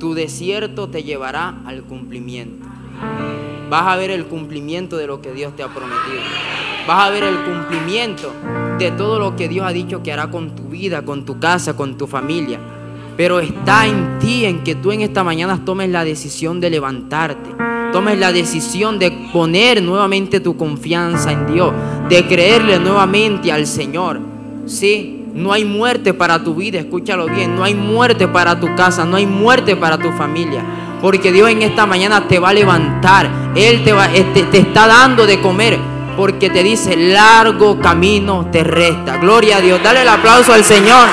Tu desierto te llevará al cumplimiento. Vas a ver el cumplimiento de lo que Dios te ha prometido. Vas a ver el cumplimiento de todo lo que Dios ha dicho que hará con tu vida, con tu casa, con tu familia. Pero está en ti, en que tú en esta mañana tomes la decisión de levantarte. Tomes la decisión de poner nuevamente tu confianza en Dios, de creerle nuevamente al Señor. Sí, no hay muerte para tu vida, escúchalo bien. No hay muerte para tu casa, no hay muerte para tu familia. Porque Dios en esta mañana te va a levantar. Él te está dando de comer. Porque te dice, largo camino te resta. Gloria a Dios. Dale el aplauso al Señor.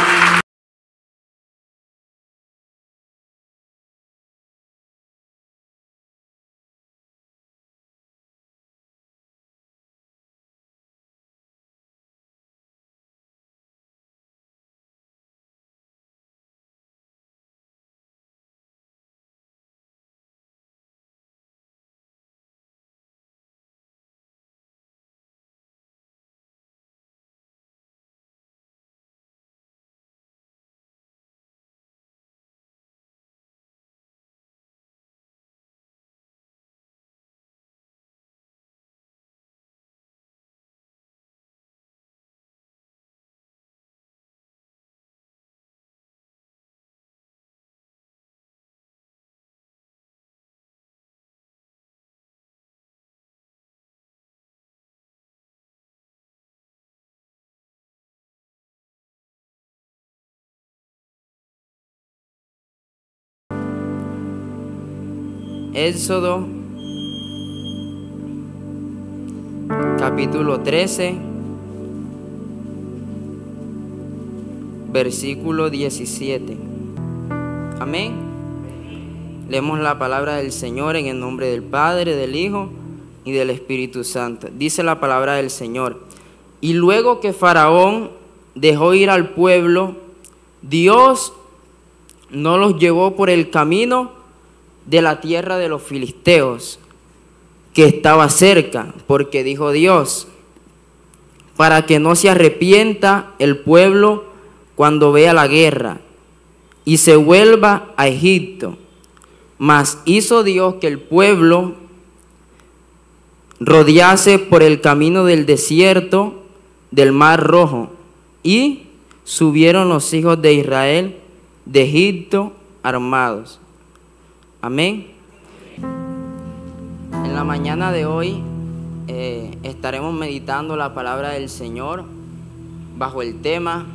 Éxodo capítulo 13, versículo 17. Amén. Leemos la palabra del Señor en el nombre del Padre, del Hijo y del Espíritu Santo. Dice la palabra del Señor: y luego que Faraón dejó ir al pueblo, Dios no los llevó por el camino de la tierra de los filisteos, que estaba cerca, porque dijo Dios, para que no se arrepienta el pueblo cuando vea la guerra y se vuelva a Egipto. Mas hizo Dios que el pueblo rodease por el camino del desierto del Mar Rojo, y subieron los hijos de Israel de Egipto armados. Amén. En la mañana de hoy estaremos meditando la palabra del Señor bajo el tema: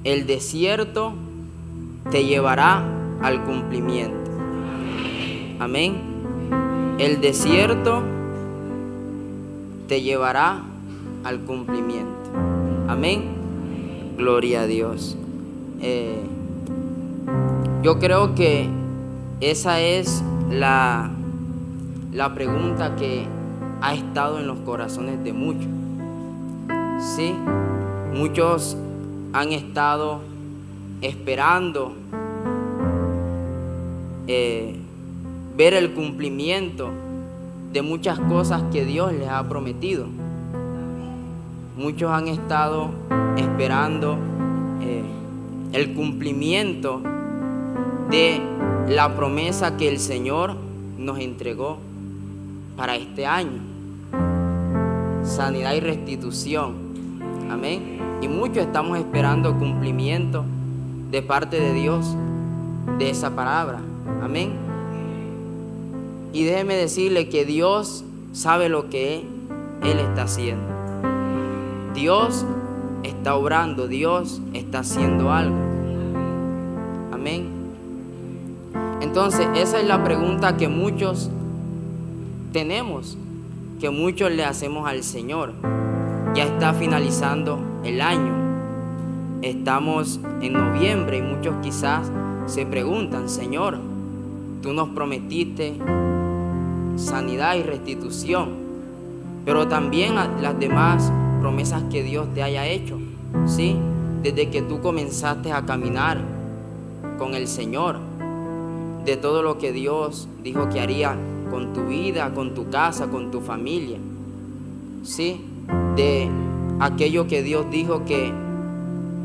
el desierto te llevará al cumplimiento. Amén. El desierto te llevará al cumplimiento. Amén. Gloria a Dios. Yo creo que esa es la pregunta que ha estado en los corazones de muchos. Sí, muchos han estado esperando ver el cumplimiento de muchas cosas que Dios les ha prometido. Muchos han estado esperando el cumplimiento de la promesa que el Señor nos entregó para este año: sanidad y restitución. Amén. Y muchos estamos esperando cumplimiento de parte de Dios de esa palabra. Amén. Y déjeme decirle que Dios sabe lo que Él está haciendo. Dios está obrando, Dios está haciendo algo. Amén. Entonces, esa es la pregunta que muchos tenemos, que muchos le hacemos al Señor. Ya está finalizando el año. Estamos en noviembre y muchos quizás se preguntan: Señor, tú nos prometiste sanidad y restitución, pero también las demás promesas que Dios te haya hecho, ¿sí? Desde que tú comenzaste a caminar con el Señor, de todo lo que Dios dijo que haría con tu vida, con tu casa, con tu familia, ¿sí? De aquello que Dios dijo que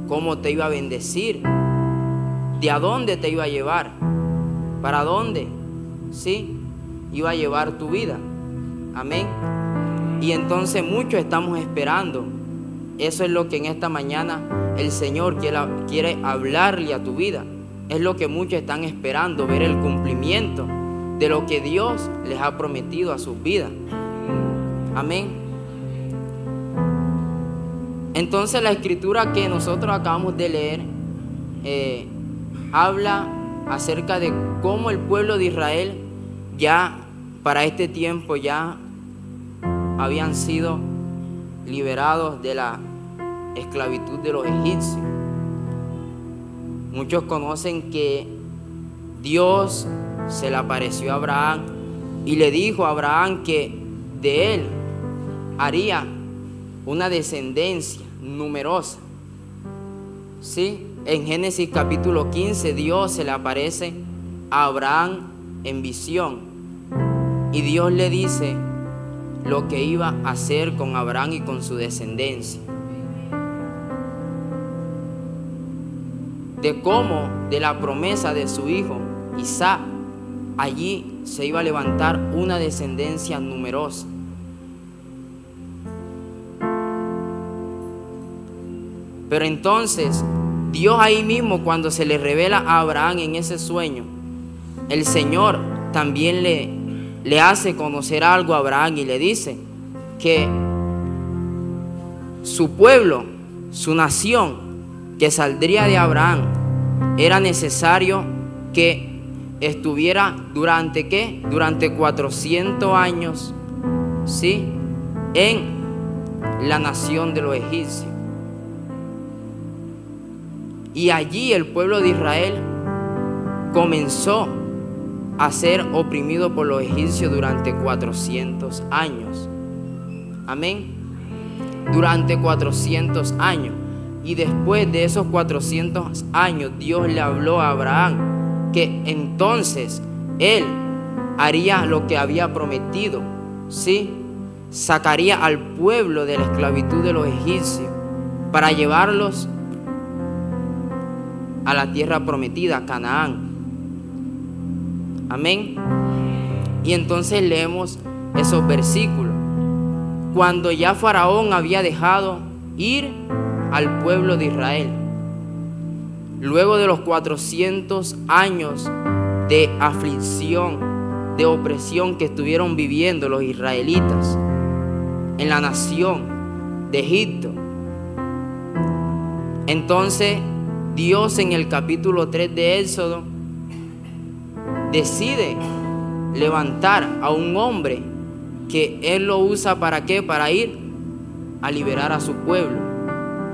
cómo te iba a bendecir, de a dónde te iba a llevar. ¿Para dónde? Sí, iba a llevar tu vida. Amén. Y entonces muchos estamos esperando. Eso es lo que en esta mañana el Señor quiere hablarle a tu vida. Es lo que muchos están esperando, ver el cumplimiento de lo que Dios les ha prometido a sus vidas. Amén. Entonces la escritura que nosotros acabamos de leer habla acerca de cómo el pueblo de Israel ya para este tiempo ya habían sido liberados de la esclavitud de los egipcios. Muchos conocen que Dios se le apareció a Abraham y le dijo a Abraham que de él haría una descendencia numerosa. ¿Sí? En Génesis capítulo 15 Dios se le aparece a Abraham en visión y Dios le dice lo que iba a hacer con Abraham y con su descendencia. De cómo de la promesa de su hijo Isaac, allí se iba a levantar una descendencia numerosa. Pero entonces Dios ahí mismo, cuando se le revela a Abraham en ese sueño, el Señor también le hace conocer algo a Abraham y le dice que su pueblo, su nación que saldría de Abraham, era necesario que estuviera durante ¿qué? Durante 400 años, ¿sí? En la nación de los egipcios. Y allí el pueblo de Israel comenzó a ser oprimido por los egipcios durante 400 años. Amén. Durante 400 años. Y después de esos 400 años, Dios le habló a Abraham que entonces él haría lo que había prometido, ¿sí? Sacaría al pueblo de la esclavitud de los egipcios para llevarlos a la tierra prometida, Canaán. Amén. Y entonces leemos esos versículos. Cuando ya Faraón había dejado ir al pueblo de Israel, luego de los 400 años de aflicción, de opresión que estuvieron viviendo los israelitas en la nación de Egipto, entonces Dios en el capítulo 3 de Éxodo decide levantar a un hombre que Él lo usa ¿para qué? Para ir a liberar a su pueblo.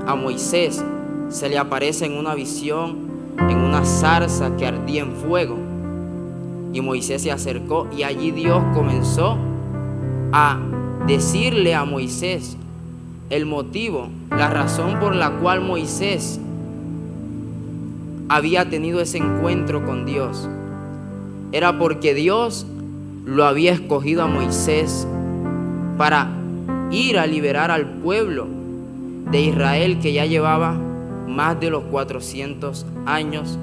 A Moisés se le aparece en una visión, en una zarza que ardía en fuego. Y Moisés se acercó y allí Dios comenzó a decirle a Moisés el motivo, la razón por la cual Moisés había tenido ese encuentro con Dios. Era porque Dios lo había escogido a Moisés para ir a liberar al pueblo de Israel que ya llevaba más de los 400 años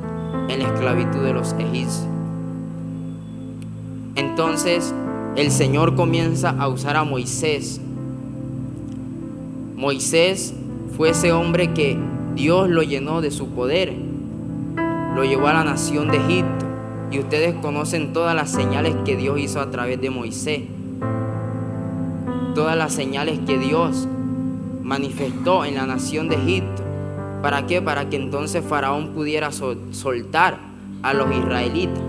en la esclavitud de los egipcios. Entonces el Señor comienza a usar a Moisés. Moisés fue ese hombre que Dios lo llenó de su poder, lo llevó a la nación de Egipto. Y ustedes conocen todas las señales que Dios hizo a través de Moisés. Todas las señales que Dios manifestó en la nación de Egipto. ¿Para qué? Para que entonces Faraón pudiera soltar a los israelitas.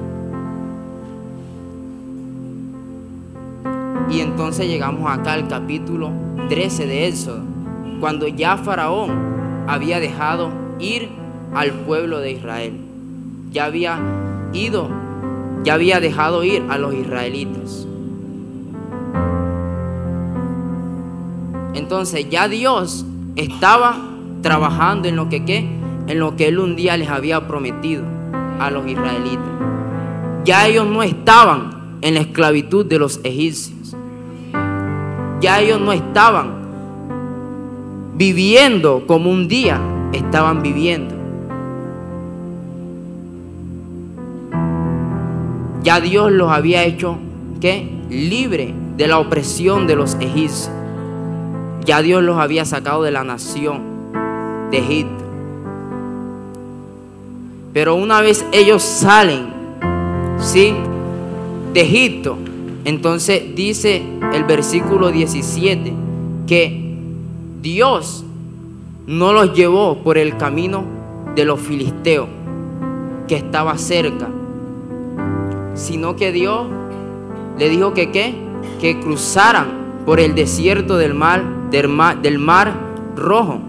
Y entonces llegamos acá al capítulo 13 de Éxodo, cuando ya Faraón había dejado ir al pueblo de Israel. Ya había dejado ir a los israelitas. Entonces ya Dios estaba trabajando en lo que Él un día les había prometido a los israelitas. Ya ellos no estaban en la esclavitud de los egipcios. Ya ellos no estaban viviendo como un día estaban viviendo. Ya Dios los había hecho, ¿qué? Libre de la opresión de los egipcios. Ya Dios los había sacado de la nación de Egipto. Pero una vez ellos salen, ¿sí?, de Egipto, entonces dice el versículo 17 que Dios no los llevó por el camino de los filisteos que estaba cerca, sino que Dios le dijo que ¿qué? Que cruzaran por el desierto del mar Rojo.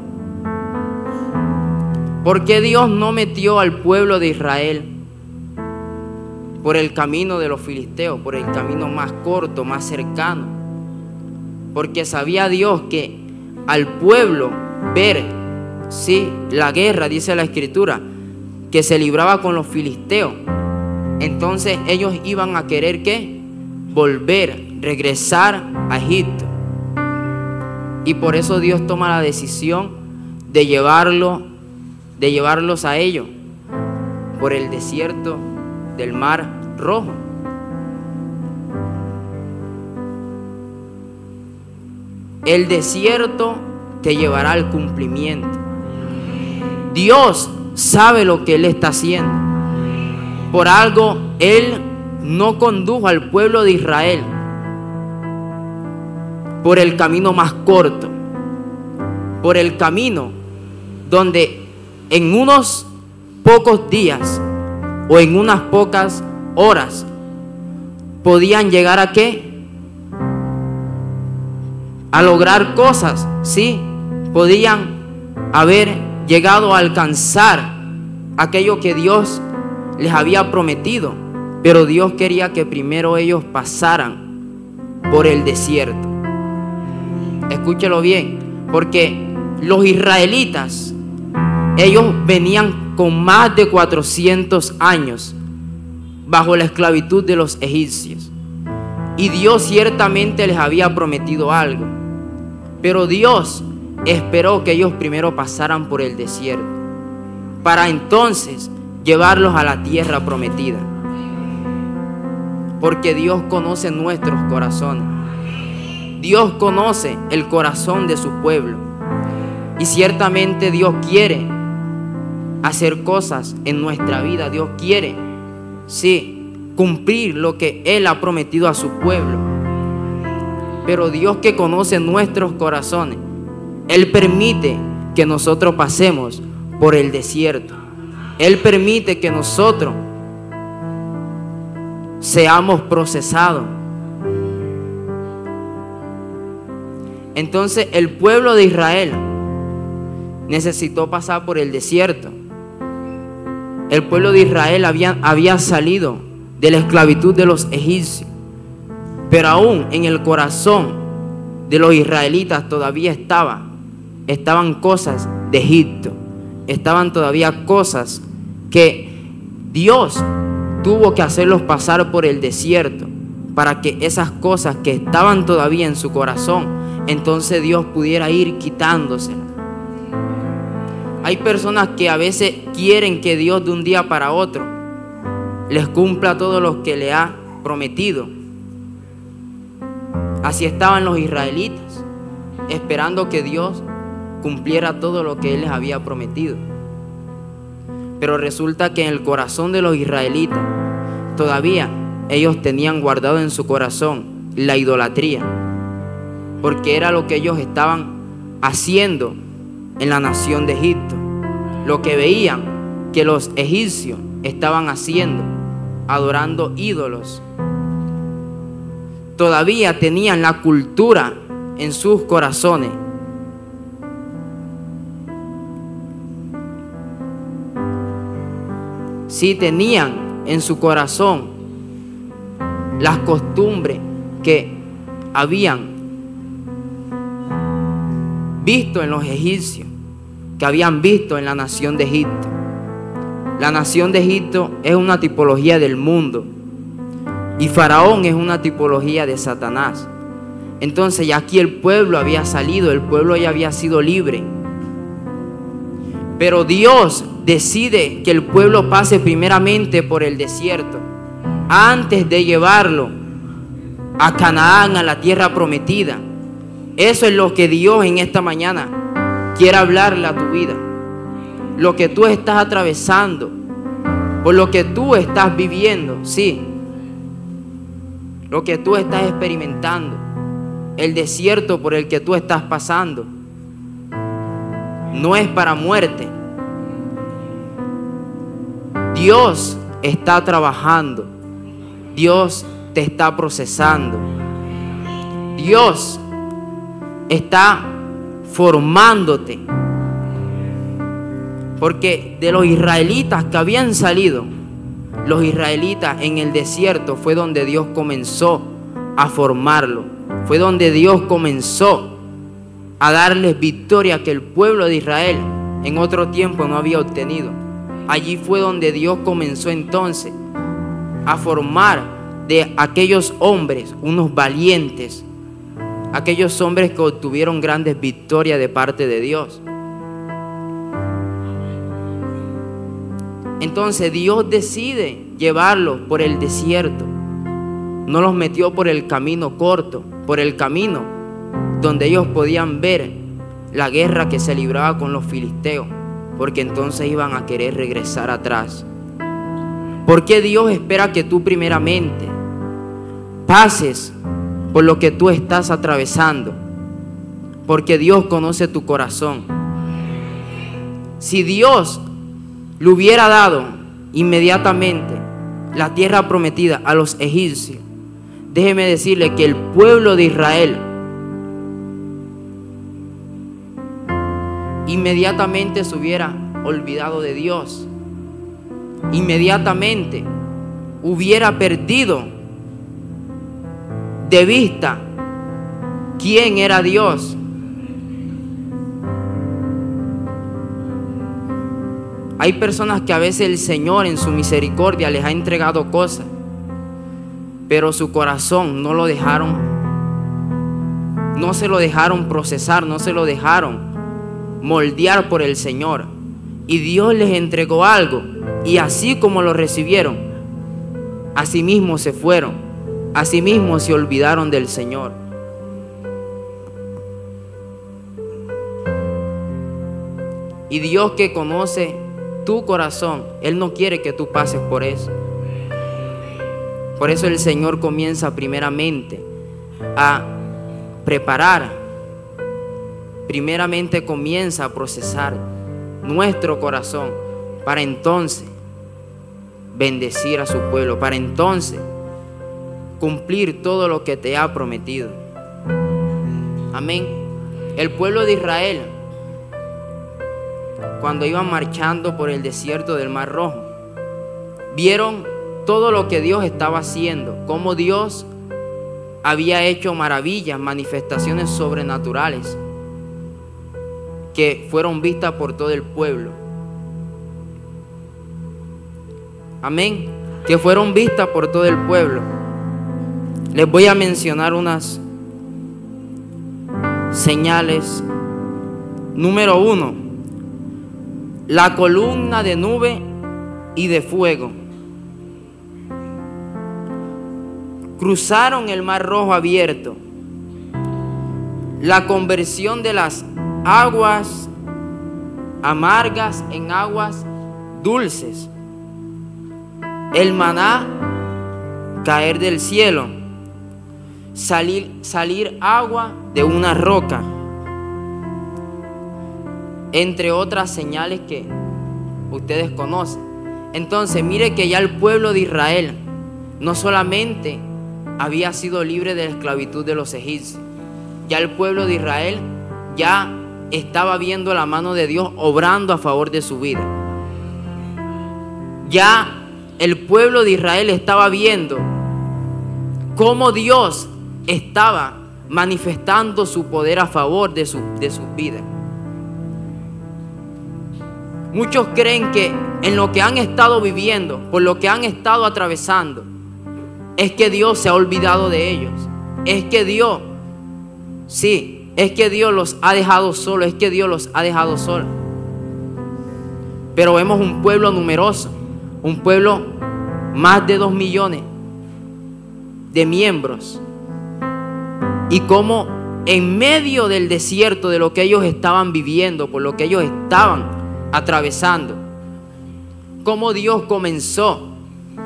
¿Por qué Dios no metió al pueblo de Israel por el camino de los filisteos, por el camino más corto, más cercano? Porque sabía Dios que al pueblo ver, sí, la guerra, dice la Escritura, que se libraba con los filisteos, entonces ellos iban a querer ¿qué? Volver, regresar a Egipto. Y por eso Dios toma la decisión de llevarlos a ellos por el desierto del Mar Rojo. El desierto te llevará al cumplimiento. Dios sabe lo que Él está haciendo. Por algo Él no condujo al pueblo de Israel por el camino más corto, por el camino donde en unos pocos días o en unas pocas horas podían llegar a ¿qué? A lograr cosas, sí, podían haber llegado a alcanzar aquello que Dios les había prometido, pero Dios quería que primero ellos pasaran por el desierto. Escúchelo bien, porque los israelitas, ellos venían con más de 400 años bajo la esclavitud de los egipcios, y Dios ciertamente les había prometido algo, pero Dios esperó que ellos primero pasaran por el desierto para entonces llevarlos a la tierra prometida, porque Dios conoce nuestros corazones. Dios conoce el corazón de su pueblo, y ciertamente Dios quiere hacer cosas en nuestra vida. Dios quiere, sí, cumplir lo que Él ha prometido a su pueblo. Pero Dios, que conoce nuestros corazones, Él permite que nosotros pasemos por el desierto. Él permite que nosotros seamos procesados. Entonces el pueblo de Israel necesitó pasar por el desierto. El pueblo de Israel había salido de la esclavitud de los egipcios, pero aún en el corazón de los israelitas todavía estaban cosas de Egipto, estaban todavía cosas que Dios tuvo que hacerlos pasar por el desierto para que esas cosas que estaban todavía en su corazón, entonces Dios pudiera ir quitándoselas. Hay personas que a veces quieren que Dios de un día para otro les cumpla todo lo que le ha prometido. Así estaban los israelitas, esperando que Dios cumpliera todo lo que Él les había prometido. Pero resulta que en el corazón de los israelitas todavía ellos tenían guardado en su corazón la idolatría, porque era lo que ellos estaban haciendo en la nación de Egipto, lo que veían que los egipcios estaban haciendo, adorando ídolos. Todavía tenían la cultura en sus corazones. Sí, tenían en su corazón las costumbres que habían visto en los egipcios, que habían visto en la nación de Egipto. La nación de Egipto es una tipología del mundo, y Faraón es una tipología de Satanás. Entonces ya aquí el pueblo había salido, el pueblo ya había sido libre. Pero Dios decide que el pueblo pase primeramente por el desierto antes de llevarlo a Canaán, a la tierra prometida. Eso es lo que Dios en esta mañana quiere hablarle a tu vida. Lo que tú estás atravesando, por lo que tú estás viviendo, sí, lo que tú estás experimentando, el desierto por el que tú estás pasando, no es para muerte. Dios está trabajando. Dios te está procesando. Dios está formándote. Porque de los israelitas que habían salido, los israelitas en el desierto fue donde Dios comenzó a formarlo. Fue donde Dios comenzó a darles victoria que el pueblo de Israel en otro tiempo no había obtenido. Allí fue donde Dios comenzó entonces a formar de aquellos hombres unos valientes, aquellos hombres que obtuvieron grandes victorias de parte de Dios. Entonces Dios decide llevarlos por el desierto. No los metió por el camino corto, por el camino donde ellos podían ver la guerra que se libraba con los filisteos, porque entonces iban a querer regresar atrás. ¿Por qué Dios espera que tú primeramente pases por lo que tú estás atravesando? Porque Dios conoce tu corazón. Si Dios le hubiera dado inmediatamente la tierra prometida a los egipcios, déjeme decirle que el pueblo de Israel inmediatamente se hubiera olvidado de Dios. Inmediatamente hubiera perdido de vista quién era Dios. Hay personas que a veces el Señor en su misericordia les ha entregado cosas, pero su corazón no lo dejaron, no se lo dejaron procesar, no se lo dejaron moldear por el Señor. Y Dios les entregó algo, y así como lo recibieron, así mismo se fueron, así mismo se olvidaron del Señor. Y Dios, que conoce tu corazón, Él no quiere que tú pases por eso. Por eso el Señor comienza primeramente a preparar, primeramente comienza a procesar nuestro corazón para entonces bendecir a su pueblo, para entonces cumplir todo lo que te ha prometido. Amén. El pueblo de Israel, cuando iban marchando por el desierto del Mar Rojo, vieron todo lo que Dios estaba haciendo, cómo Dios había hecho maravillas, manifestaciones sobrenaturales que fueron vistas por todo el pueblo. Amén. Que fueron vistas por todo el pueblo. Les voy a mencionar unas señales. Número 1, la columna de nube y de fuego. Cruzaron el Mar Rojo abierto. La conversión de las aguas amargas en aguas dulces. El maná caer del cielo. Salir agua de una roca. Entre otras señales que ustedes conocen. Entonces mire que ya el pueblo de Israel no solamente había sido libre de la esclavitud de los egipcios, ya el pueblo de Israel ya estaba viendo la mano de Dios obrando a favor de su vida. Ya el pueblo de Israel estaba viendo cómo Dios estaba manifestando su poder a favor de sus vidas. Muchos creen que en lo que han estado viviendo, por lo que han estado atravesando, es que Dios se ha olvidado de ellos. Es que Dios, sí, es que Dios los ha dejado solos, es que Dios los ha dejado solos. Pero vemos un pueblo numeroso, un pueblo más de 2 millones de miembros. Y cómo en medio del desierto, de lo que ellos estaban viviendo, por lo que ellos estaban atravesando, cómo Dios comenzó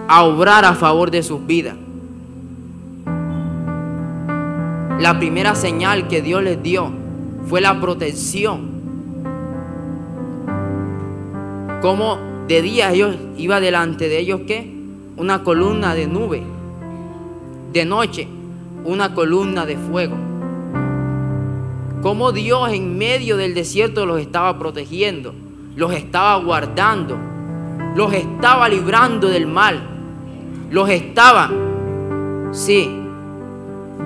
a obrar a favor de sus vidas. La primera señal que Dios les dio fue la protección. Como de día iba delante de ellos, ¿qué? Una columna de nube. De noche, una columna de fuego. Como Dios en medio del desierto los estaba protegiendo, los estaba guardando, los estaba librando del mal, los estaba,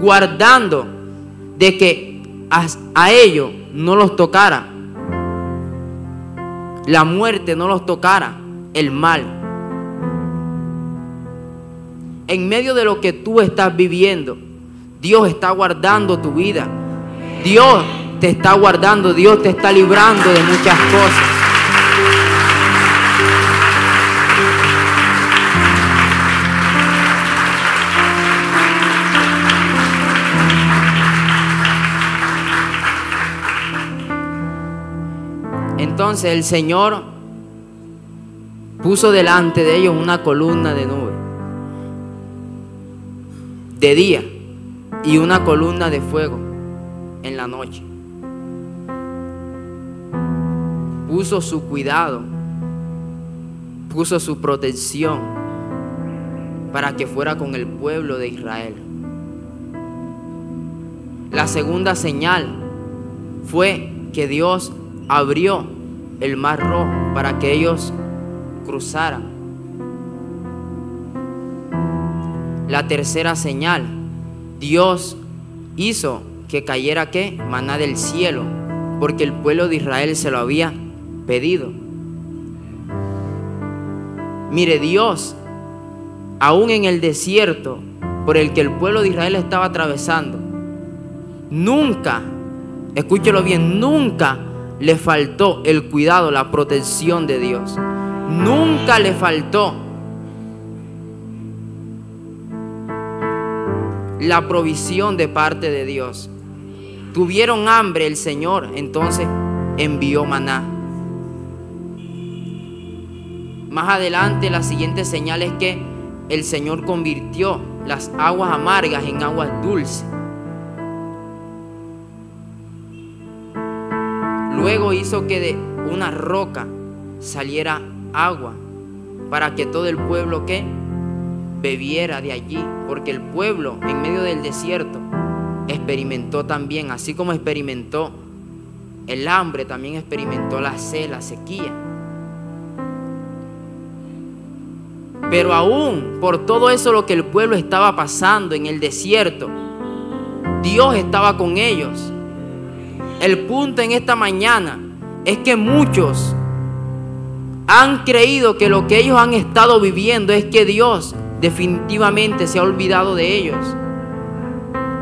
guardando de que a ellos no los tocara la muerte, no los tocara el mal. En medio de lo que tú estás viviendo, Dios está guardando tu vida. Dios te está guardando, Dios te está librando de muchas cosas. Entonces el Señor puso delante de ellos una columna de nube de día y una columna de fuego en la noche. Puso su cuidado, puso su protección para que fuera con el pueblo de Israel. La segunda señal fue que Dios abrió el mar rojo para que ellos cruzaran. La tercera señal, Dios hizo que cayera ¿qué? Maná del cielo, porque el pueblo de Israel se lo había pedido. Mire, Dios, aún en el desierto por el que el pueblo de Israel estaba atravesando, nunca, escúchelo bien, nunca le faltó el cuidado, la protección de Dios. Nunca le faltó la provisión de parte de Dios. Tuvieron hambre, el Señor entonces envió maná. Más adelante, la siguiente señal es que el Señor convirtió las aguas amargas en aguas dulces. Luego hizo que de una roca saliera agua para que todo el pueblo que bebiera de allí, porque el pueblo en medio del desierto experimentó también, así como experimentó el hambre, también experimentó la sed, la sequía. Pero aún por todo eso, lo que el pueblo estaba pasando en el desierto, Dios estaba con ellos. El punto en esta mañana es que muchos han creído que lo que ellos han estado viviendo es que Dios definitivamente se ha olvidado de ellos.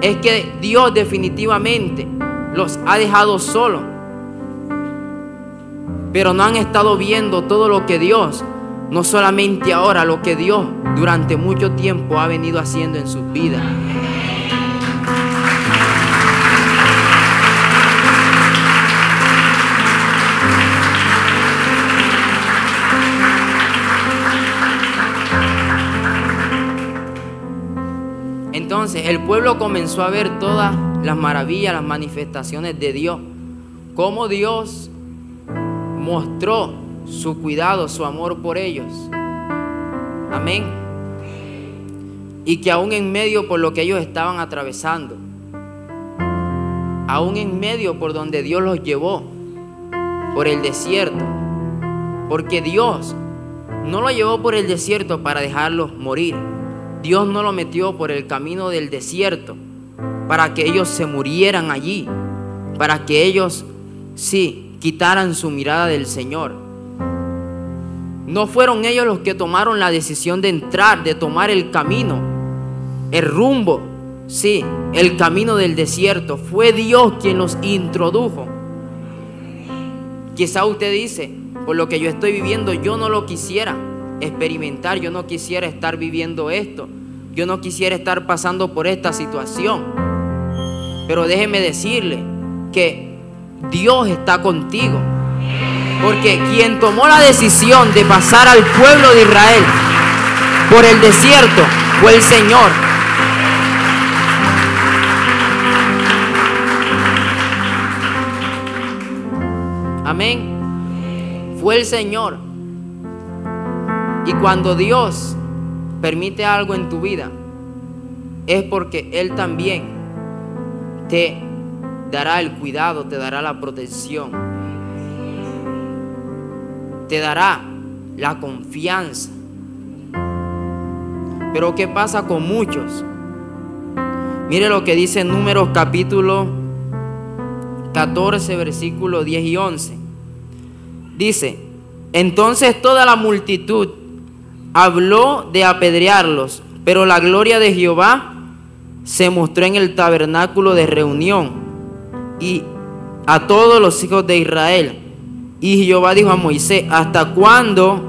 Es que Dios definitivamente los ha dejado solos. Pero no han estado viendo todo lo que Dios, no solamente ahora, lo que Dios durante mucho tiempo ha venido haciendo en sus vidas. Entonces el pueblo comenzó a ver todas las maravillas, las manifestaciones de Dios. Cómo Dios mostró su cuidado, su amor por ellos. Amén. Y que aún en medio por lo que ellos estaban atravesando, aún en medio por donde Dios los llevó, por el desierto, porque Dios no lo llevó por el desierto para dejarlos morir. Dios no lo metió por el camino del desierto para que ellos se murieran allí, para que ellos quitaran su mirada del Señor. No fueron ellos los que tomaron la decisión de entrar, de tomar el camino, el rumbo, el camino del desierto. Fue Dios quien los introdujo. Quizá usted dice, por lo que yo estoy viviendo, yo no lo quisiera experimentar, yo no quisiera estar viviendo esto, yo no quisiera estar pasando por esta situación. Pero déjeme decirle que Dios está contigo. Porque quien tomó la decisión de pasar al pueblo de Israel por el desierto fue el Señor. Amén. Fue el Señor. Y cuando Dios permite algo en tu vida, es porque Él también te dará el cuidado, te dará la protección, te dará la confianza. Pero ¿qué pasa con muchos? Mire lo que dice Números capítulo 14, versículos 10 y 11. Dice: entonces toda la multitud habló de apedrearlos, pero la gloria de Jehová se mostró en el tabernáculo de reunión y a todos los hijos de Israel. Y Jehová dijo a Moisés: ¿hasta cuándo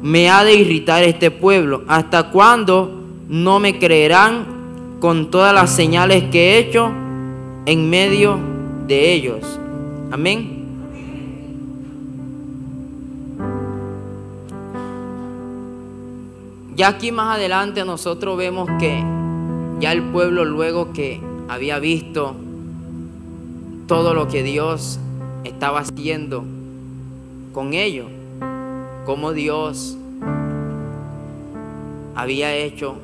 me ha de irritar este pueblo? ¿Hasta cuándo no me creerán con todas las señales que he hecho en medio de ellos? Amén. Ya aquí más adelante nosotros vemos que ya el pueblo, luego que había visto todo lo que Dios estaba haciendo con ellos, cómo Dios había hecho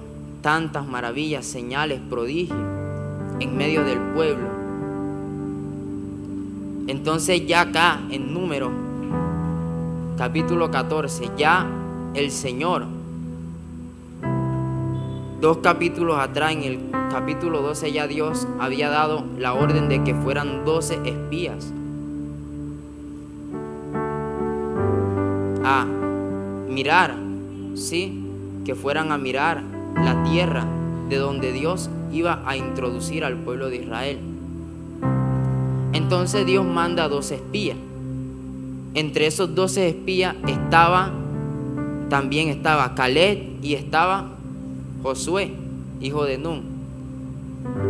tantas maravillas, señales, prodigios en medio del pueblo. Entonces ya acá en Números capítulo 14, ya el Señor, 2 capítulos atrás, en el capítulo 12, ya Dios había dado la orden de que fueran 12 espías a mirar, ¿sí? Que fueran a mirar la tierra de donde Dios iba a introducir al pueblo de Israel. Entonces Dios manda 12 espías. Entre esos 12 espías también estaba Caleb y estaba Josué, hijo de Nun.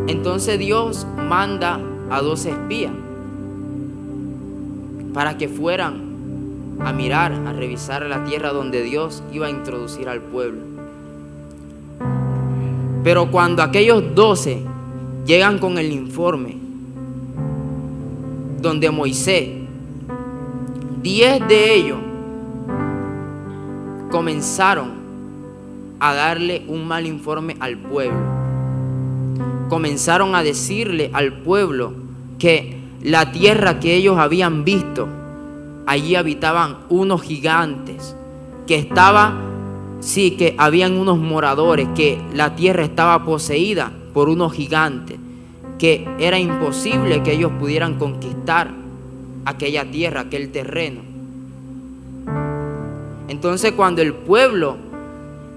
Entonces Dios manda a 12 espías para que fueran a mirar, a revisar la tierra donde Dios iba a introducir al pueblo. Pero cuando aquellos 12 llegan con el informe donde Moisés, 10 de ellos comenzaron a darle un mal informe al pueblo. Comenzaron a decirle al pueblo que la tierra que ellos habían visto, allí habitaban unos gigantes, que habían unos moradores, que la tierra estaba poseída por unos gigantes, que era imposible que ellos pudieran conquistar aquella tierra, aquel terreno. Entonces cuando el pueblo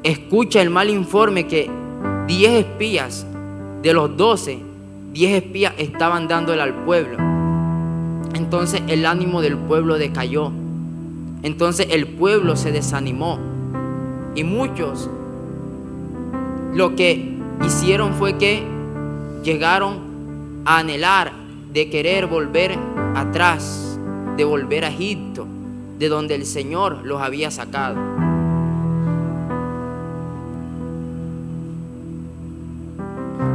escucha el mal informe que 10 espías de los 12, 10 espías estaban dándole al pueblo, entonces el ánimo del pueblo decayó. Entonces el pueblo se desanimó y muchos lo que hicieron fue que llegaron a anhelar de querer volver atrás, de volver a Egipto, de donde el Señor los había sacado.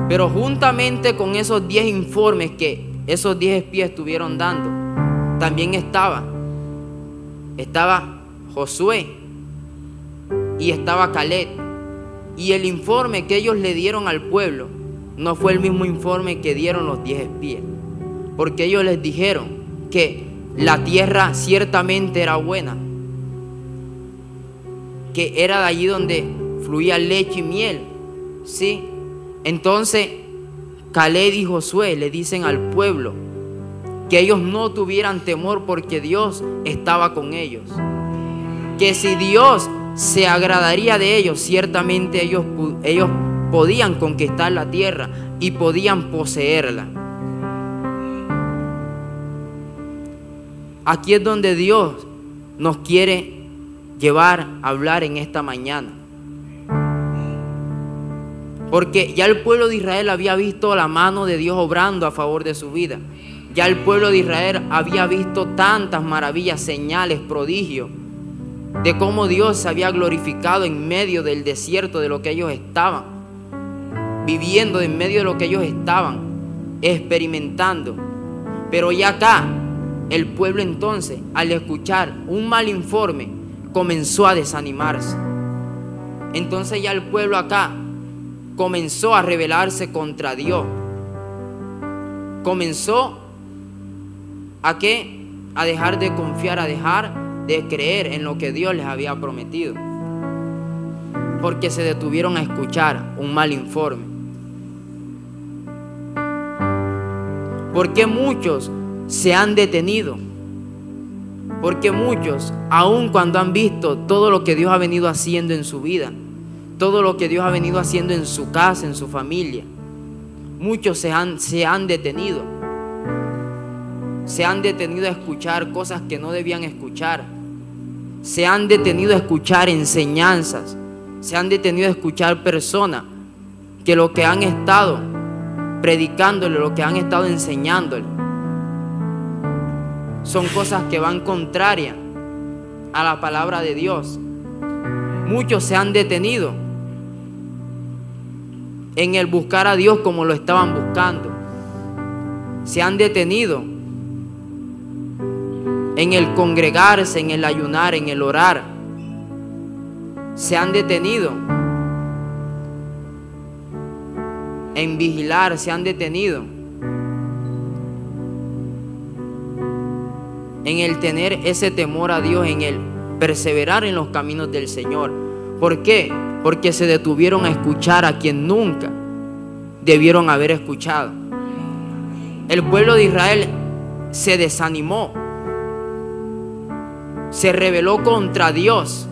Pero juntamente con esos 10 informes que esos 10 espías estuvieron dando, también estaba Josué y estaba Caleb. Y el informe que ellos le dieron al pueblo no fue el mismo informe que dieron los 10 espías, porque ellos les dijeron que la tierra ciertamente era buena, que era de allí donde fluía leche y miel, ¿sí? Entonces Caleb y Josué le dicen al pueblo que ellos no tuvieran temor porque Dios estaba con ellos, que si Dios se agradaría de ellos, ciertamente ellos podían conquistar la tierra y podían poseerla. Aquí es donde Dios nos quiere llevar a hablar en esta mañana. Porque ya el pueblo de Israel había visto la mano de Dios obrando a favor de su vida. Ya el pueblo de Israel había visto tantas maravillas, señales, prodigios, de cómo Dios se había glorificado en medio del desierto de lo que ellos estaban viviendo, en medio de lo que ellos estaban experimentando. Pero ya acá, el pueblo entonces, al escuchar un mal informe, comenzó a desanimarse. Entonces ya el pueblo acá comenzó a rebelarse contra Dios. Comenzó ¿a qué? A dejar de confiar, a dejar de creer en lo que Dios les había prometido. Porque se detuvieron a escuchar un mal informe. Porque muchos se han detenido. Porque muchos, aun cuando han visto todo lo que Dios ha venido haciendo en su vida, todo lo que Dios ha venido haciendo en su casa, en su familia, muchos se han detenido. Se han detenido a escuchar cosas que no debían escuchar. Se han detenido a escuchar enseñanzas. Se han detenido a escuchar personas que lo que han estado predicándole, lo que han estado enseñándole, son cosas que van contrarias a la palabra de Dios. Muchos se han detenido en el buscar a Dios como lo estaban buscando. Se han detenido en el congregarse, en el ayunar, en el orar. Se han detenido en vigilar, se han detenido en el tener ese temor a Dios, en el perseverar en los caminos del Señor. ¿Por qué? Porque se detuvieron a escuchar a quien nunca debieron haber escuchado. El pueblo de Israel se desanimó, se rebeló contra Dios,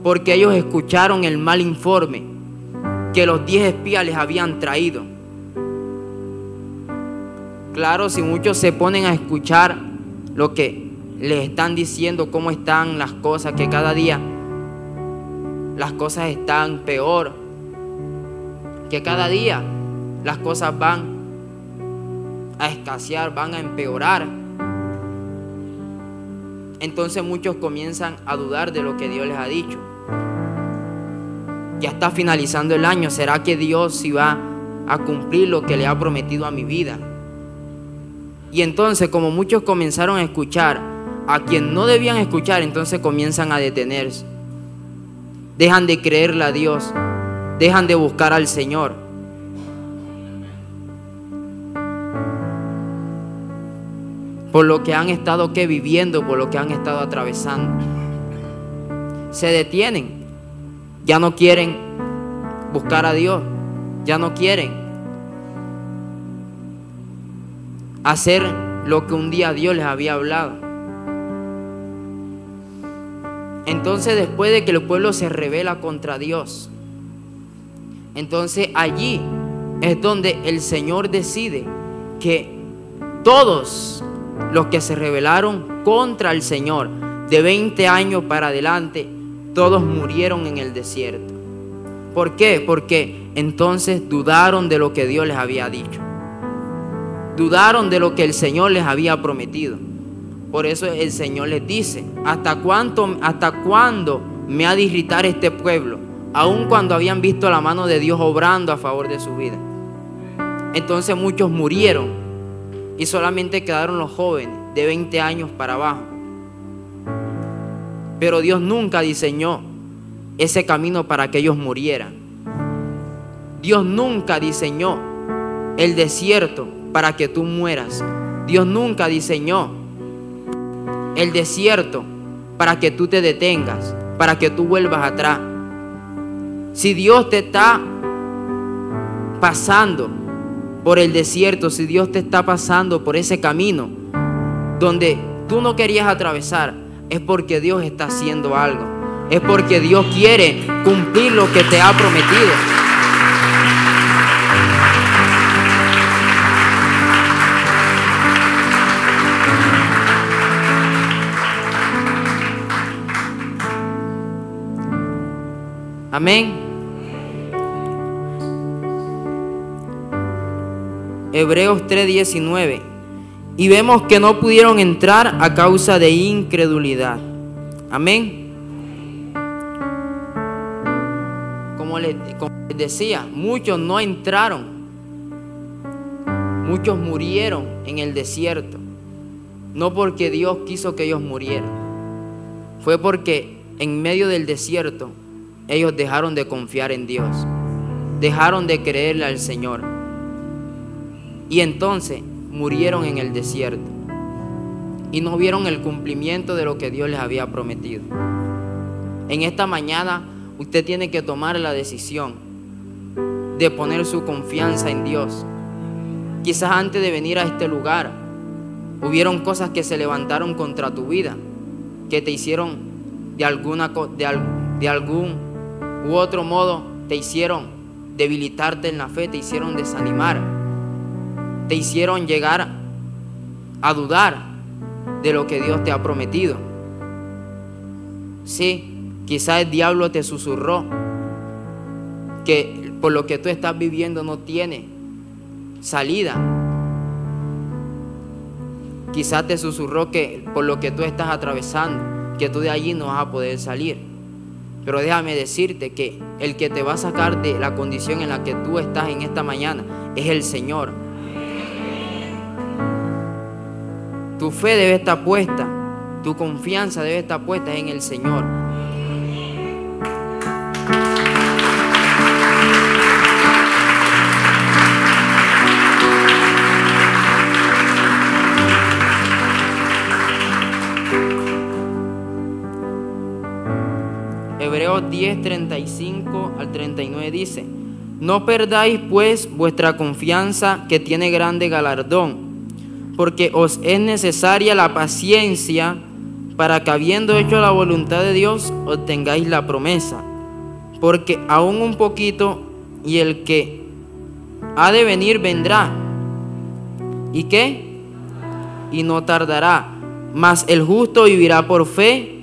porque ellos escucharon el mal informe que los 10 espías les habían traído. Claro, si muchos se ponen a escuchar lo que les están diciendo, cómo están las cosas, que cada día las cosas están peor, que cada día las cosas van a escasear, van a empeorar. Entonces muchos comienzan a dudar de lo que Dios les ha dicho. Ya está finalizando el año, ¿será que Dios sí va a cumplir lo que le ha prometido a mi vida? Y entonces, como muchos comenzaron a escuchar a quien no debían escuchar, entonces comienzan a detenerse. Dejan de creerle a Dios, dejan de buscar al Señor. Por lo que han estado viviendo, por lo que han estado atravesando. Se detienen. Ya no quieren buscar a Dios. Ya no quieren hacer lo que un día Dios les había hablado. Entonces, después de que el pueblo se rebela contra Dios, entonces allí es donde el Señor decide que todos los que se rebelaron contra el Señor de 20 años para adelante, todos murieron en el desierto. ¿Por qué? Porque entonces dudaron de lo que Dios les había dicho. Dudaron de lo que el Señor les había prometido. Por eso el Señor les dice: ¿hasta cuándo me ha de irritar este pueblo? Aun cuando habían visto la mano de Dios obrando a favor de su vida. Entonces muchos murieron y solamente quedaron los jóvenes de 20 años para abajo. Pero Dios nunca diseñó ese camino para que ellos murieran. Dios nunca diseñó el desierto para que tú mueras. Dios nunca diseñó el desierto para que tú te detengas, para que tú vuelvas atrás. Si Dios te está pasando por el desierto, si Dios te está pasando por ese camino donde tú no querías atravesar, es porque Dios está haciendo algo. Es porque Dios quiere cumplir lo que te ha prometido. Amén. Hebreos 3:19. Y vemos que no pudieron entrar a causa de incredulidad. Amén. Como les decía, muchos no entraron. Muchos murieron en el desierto. No porque Dios quiso que ellos murieran. Fue porque en medio del desierto ellos dejaron de confiar en Dios. Dejaron de creerle al Señor. Y entonces murieron en el desierto. Y no vieron el cumplimiento de lo que Dios les había prometido. En esta mañana usted tiene que tomar la decisión de poner su confianza en Dios. Quizás antes de venir a este lugar hubieron cosas que se levantaron contra tu vida, que te hicieron de algún u otro modo, te hicieron debilitarte en la fe, te hicieron desanimar, te hicieron llegar a dudar de lo que Dios te ha prometido. Sí, quizás el diablo te susurró que por lo que tú estás viviendo no tiene salida. Quizás te susurró que por lo que tú estás atravesando, que tú de allí no vas a poder salir. Pero déjame decirte que el que te va a sacar de la condición en la que tú estás en esta mañana es el Señor. Tu fe debe estar puesta, tu confianza debe estar puesta en el Señor. Hebreos 10, 35 al 39 dice: no perdáis pues vuestra confianza, que tiene grande galardón, porque os es necesaria la paciencia, para que habiendo hecho la voluntad de Dios, obtengáis la promesa. Porque aún un poquito, y el que ha de venir vendrá. ¿Y qué? Y no tardará. Mas el justo vivirá por fe,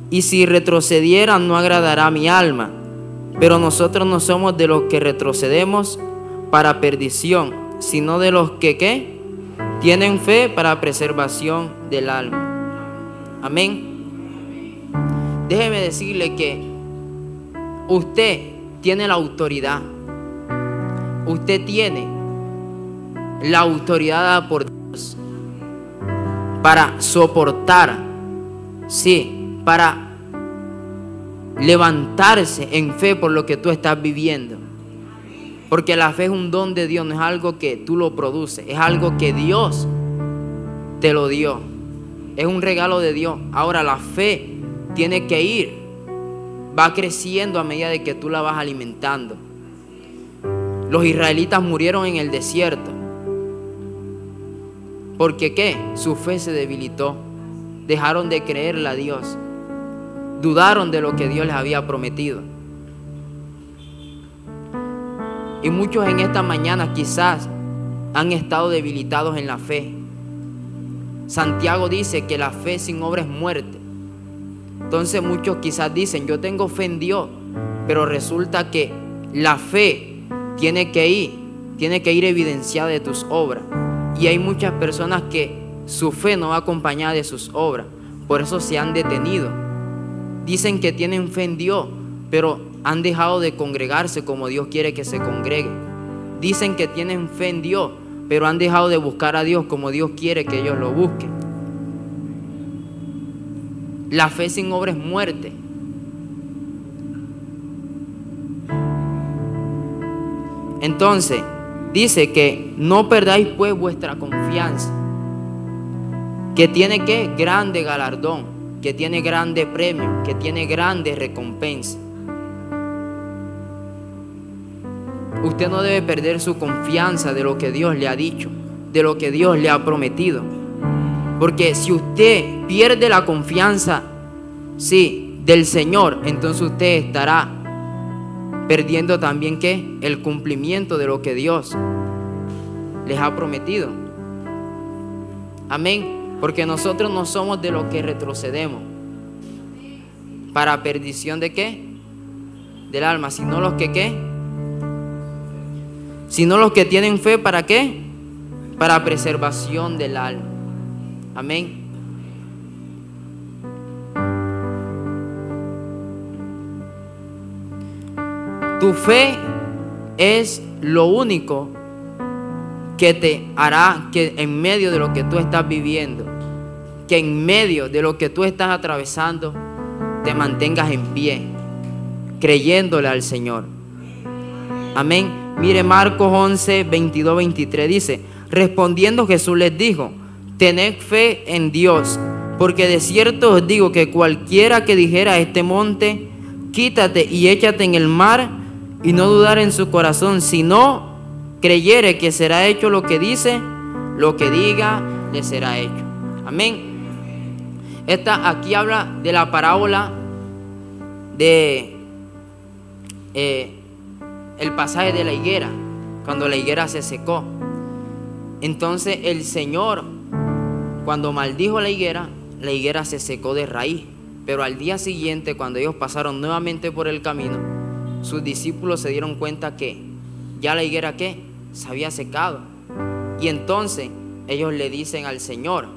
y si retrocediera no agradará a mi alma. Pero nosotros no somos de los que retrocedemos para perdición, sino de los que ¿qué? Tienen fe para preservación del alma. Amén. Déjeme decirle que usted tiene la autoridad. Usted tiene la autoridad dada por Dios para soportar, sí, para levantarse en fe por lo que tú estás viviendo. Porque la fe es un don de Dios, no es algo que tú lo produces, es algo que Dios te lo dio. Es un regalo de Dios. Ahora la fe tiene que ir, va creciendo a medida de que tú la vas alimentando. Los israelitas murieron en el desierto. ¿Porque qué? Su fe se debilitó. Dejaron de creerle a Dios. Dudaron de lo que Dios les había prometido. Y muchos en esta mañana quizás han estado debilitados en la fe. Santiago dice que la fe sin obra es muerte. Entonces muchos quizás dicen: yo tengo fe en Dios, pero resulta que la fe tiene que ir evidenciada de tus obras. Y hay muchas personas que su fe no va acompañada de sus obras. Por eso se han detenido. Dicen que tienen fe en Dios, pero han dejado de congregarse como Dios quiere que se congregue. Dicen que tienen fe en Dios, pero han dejado de buscar a Dios como Dios quiere que ellos lo busquen. La fe sin obra es muerte. Entonces, dice que no perdáis pues vuestra confianza, que tiene ¿qué? Grande galardón, que tiene grande premio, que tiene grande recompensa. Usted no debe perder su confianza de lo que Dios le ha dicho, de lo que Dios le ha prometido. Porque si usted pierde la confianza, sí, del Señor, entonces usted estará perdiendo también ¿qué? El cumplimiento de lo que Dios les ha prometido. Amén. Porque nosotros no somos de los que retrocedemos para perdición de ¿qué? Del alma, sino los que ¿qué? Sino los que tienen fe para ¿qué? para preservación del alma. Amén. Tu fe es lo único que te hará que en medio de lo que tú estás viviendo, que en medio de lo que tú estás atravesando, te mantengas en pie, creyéndole al Señor. Amén. Mire Marcos 11, 22, 23 dice: respondiendo Jesús les dijo: tened fe en Dios, porque de cierto os digo que cualquiera que dijera a este monte, quítate y échate en el mar, y no dudar en su corazón, sino creyere que será hecho lo que dice, lo que diga le será hecho. Amén. Aquí habla de la parábola de el pasaje de la higuera, cuando la higuera se secó. Entonces el Señor, cuando maldijo la higuera se secó de raíz. Pero al día siguiente, cuando ellos pasaron nuevamente por el camino, sus discípulos se dieron cuenta que ya la higuera se había secado. Y entonces ellos le dicen al Señor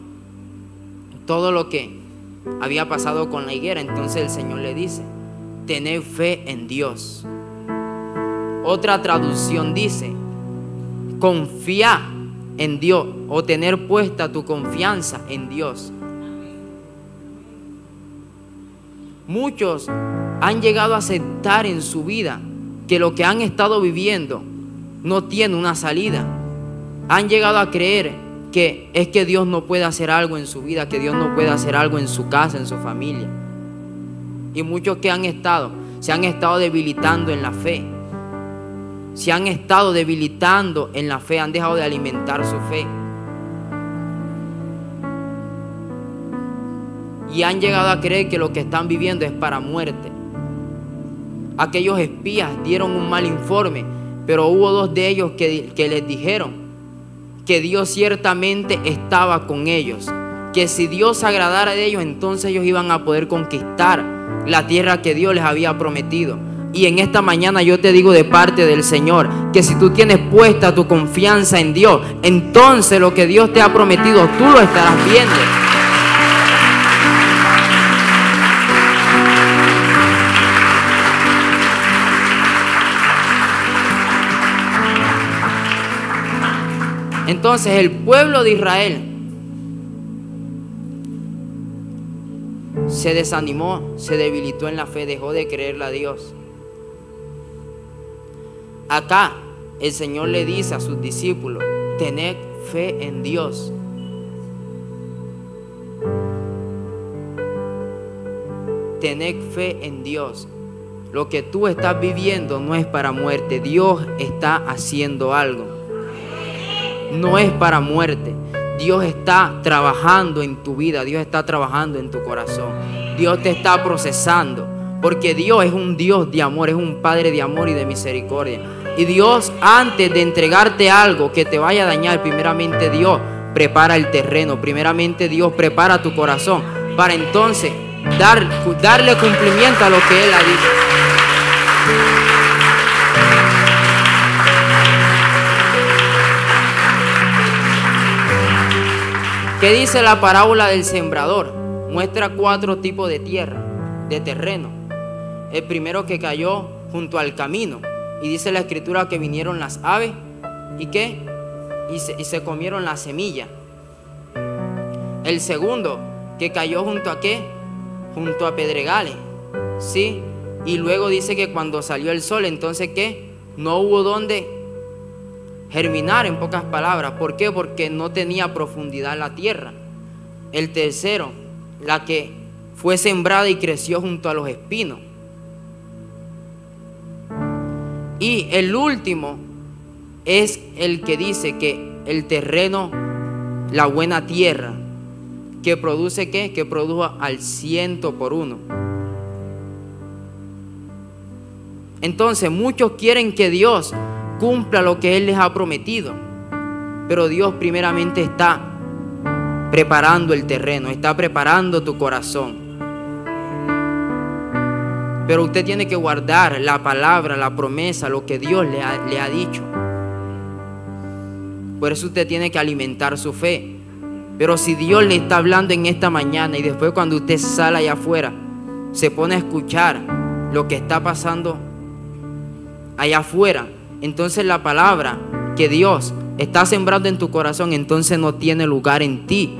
todo lo que había pasado con la higuera. Entonces el Señor le dice: tened fe en Dios. Otra traducción dice: confía en Dios, o tener puesta tu confianza en Dios. Muchos han llegado a aceptar en su vida que lo que han estado viviendo no tiene una salida. Han llegado a creer que es que Dios no puede hacer algo en su vida, que Dios no puede hacer algo en su casa, en su familia. Y muchos que se han estado debilitando en la fe. Se han estado debilitando en la fe, han dejado de alimentar su fe. Y han llegado a creer que lo que están viviendo es para muerte. Aquellos espías dieron un mal informe, pero hubo 2 de ellos que les dijeron que Dios ciertamente estaba con ellos, que si Dios se agradara de ellos, entonces ellos iban a poder conquistar la tierra que Dios les había prometido. Y en esta mañana yo te digo de parte del Señor, que si tú tienes puesta tu confianza en Dios, entonces lo que Dios te ha prometido, tú lo estarás viendo. Entonces el pueblo de Israel se desanimó, se debilitó en la fe, dejó de creerle a Dios. Acá el Señor le dice a sus discípulos: tened fe en Dios. Tened fe en Dios. Lo que tú estás viviendo no es para muerte. Dios está haciendo algo. No es para muerte. Dios está trabajando en tu vida. Dios está trabajando en tu corazón. Dios te está procesando. Porque Dios es un Dios de amor. Es un Padre de amor y de misericordia. Y Dios, antes de entregarte algo que te vaya a dañar, primeramente Dios prepara el terreno. Primeramente Dios prepara tu corazón, para entonces darle cumplimiento a lo que Él ha dicho. ¿Qué dice la parábola del sembrador? Muestra 4 tipos de tierra, de terreno. El primero que cayó junto al camino. Y dice la escritura que vinieron las aves y se comieron la semilla. El segundo que cayó junto a junto a pedregales, ¿sí? Y luego dice que cuando salió el sol, entonces no hubo donde germinar, en pocas palabras. ¿Por qué? Porque no tenía profundidad la tierra. El tercero, la que fue sembrada y creció junto a los espinos. Y el último es el que dice que el terreno, la buena tierra, que produce que produjo al 100%. Entonces muchos quieren que Dios cumpla lo que Él les ha prometido, pero Dios primeramente está preparando el terreno, está preparando tu corazón. Pero usted tiene que guardar la palabra, la promesa, lo que Dios le ha dicho. Por eso usted tiene que alimentar su fe. Pero si Dios le está hablando en esta mañana y después cuando usted sale allá afuera, se pone a escuchar lo que está pasando allá afuera, entonces la palabra que Dios está sembrando en tu corazón, entonces no tiene lugar en ti.